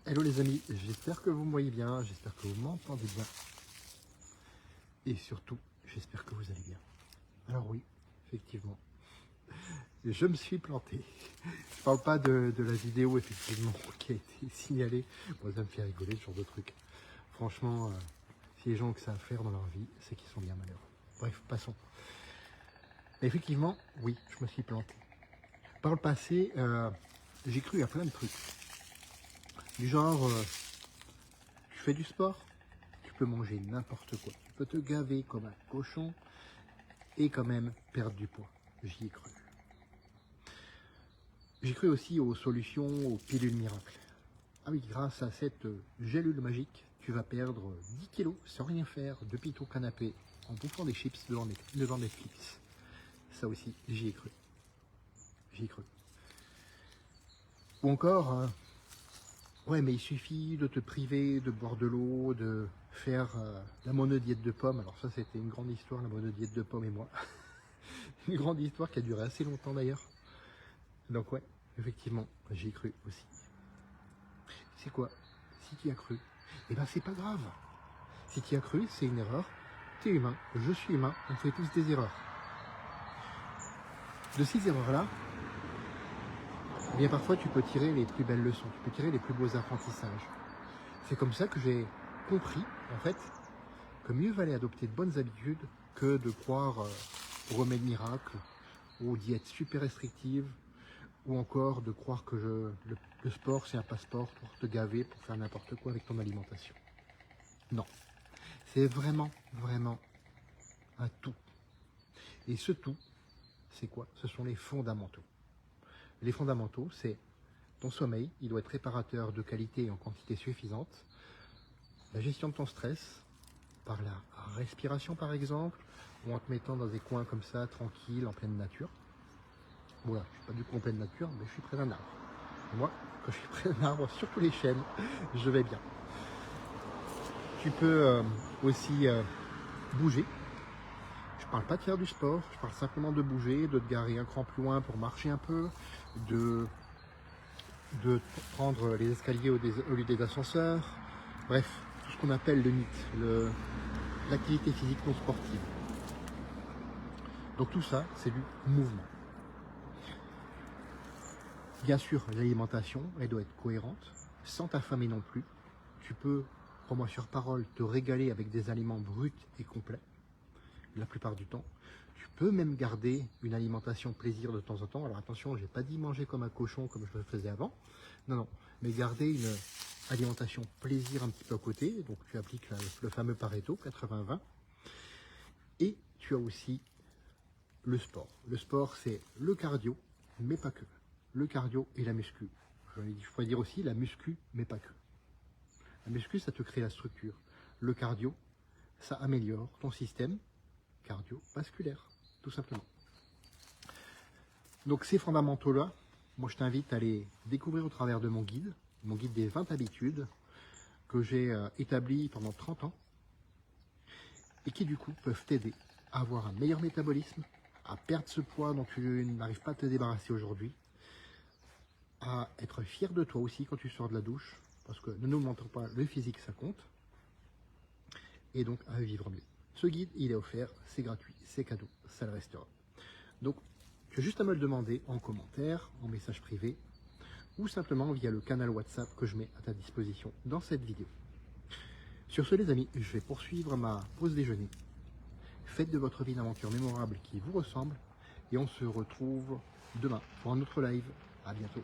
Hello les amis, j'espère que vous me voyez bien, j'espère que vous m'entendez bien. Et surtout, j'espère que vous allez bien. Alors oui, effectivement, je me suis planté. Je parle pas de la vidéo effectivement qui a été signalée. Moi ça me fait rigoler ce genre de truc. Franchement, si les gens ont que ça à faire dans leur vie, c'est qu'ils sont bien malheureux. Bref, passons. Mais effectivement, oui, je me suis planté. Par le passé, j'ai cru à plein de trucs. Du genre, tu fais du sport, tu peux manger n'importe quoi. Tu peux te gaver comme un cochon et quand même perdre du poids. J'y ai cru. J'ai cru aussi aux solutions, aux pilules miracles. Ah oui, grâce à cette gélule magique, tu vas perdre 10 kilos sans rien faire depuis ton canapé en bouffant des chips devant Netflix. Ça aussi, j'y ai cru. J'y ai cru. Ou encore, ouais, mais il suffit de te priver de boire de l'eau, de faire la monodiète de pommes. Alors ça, c'était une grande histoire, la monodiète de pommes et moi. Une grande histoire qui a duré assez longtemps d'ailleurs. Donc ouais, effectivement, j'y ai cru aussi. C'est quoi? Si tu y as cru, eh ben c'est pas grave. Si tu y as cru, c'est une erreur. Tu es humain, je suis humain, on fait tous des erreurs. De ces erreurs-là, eh bien parfois tu peux tirer les plus belles leçons, tu peux tirer les plus beaux apprentissages. C'est comme ça que j'ai compris, en fait, que mieux valait adopter de bonnes habitudes que de croire aux remèdes miracles, aux diètes super restrictives, ou encore de croire que le sport c'est un passeport pour te gaver, pour faire n'importe quoi avec ton alimentation. Non, c'est vraiment, vraiment un tout. Et ce tout, c'est quoi? Ce sont les fondamentaux. Les fondamentaux, c'est ton sommeil, il doit être réparateur de qualité et en quantité suffisante. La gestion de ton stress, par la respiration par exemple, ou en te mettant dans des coins comme ça, tranquille, en pleine nature. Voilà, je ne suis pas du tout en pleine nature, mais je suis près d'un arbre. Et moi, quand je suis près d'un arbre, sur tous les chênes, je vais bien. Tu peux aussi bouger. Je ne parle pas de faire du sport, je parle simplement de bouger, de te garer un cran plus loin pour marcher un peu, de prendre les escaliers au lieu des ascenseurs. Bref, tout ce qu'on appelle le NEAT, l'activité physique non sportive. Donc tout ça, c'est du mouvement. Bien sûr, l'alimentation, elle doit être cohérente, sans t'affamer non plus. Tu peux, crois-moi sur parole, te régaler avec des aliments bruts et complets, la plupart du temps. Tu peux même garder une alimentation plaisir de temps en temps. Alors attention, je n'ai pas dit manger comme un cochon comme je le faisais avant. Non, non, mais garder une alimentation plaisir un petit peu à côté. Donc tu appliques le fameux Pareto, 80-20. Et tu as aussi le sport. Le sport, c'est le cardio, mais pas que. Le cardio et la muscu. Je pourrais dire aussi la muscu, mais pas que. La muscu, ça te crée la structure. Le cardio, ça améliore ton système cardiovasculaire, tout simplement. Donc ces fondamentaux-là, moi je t'invite à les découvrir au travers de mon guide des 20 habitudes que j'ai établi pendant 30 ans et qui du coup peuvent t'aider à avoir un meilleur métabolisme, à perdre ce poids dont tu n'arrives pas à te débarrasser aujourd'hui, à être fier de toi aussi quand tu sors de la douche, parce que ne nous mentons pas, le physique ça compte, et donc à vivre mieux. Ce guide, il est offert, c'est gratuit, c'est cadeau, ça le restera. Donc, tu as juste à me le demander en commentaire, en message privé, ou simplement via le canal WhatsApp que je mets à ta disposition dans cette vidéo. Sur ce les amis, je vais poursuivre ma pause déjeuner. Faites de votre vie une aventure mémorable qui vous ressemble, et on se retrouve demain pour un autre live. À bientôt.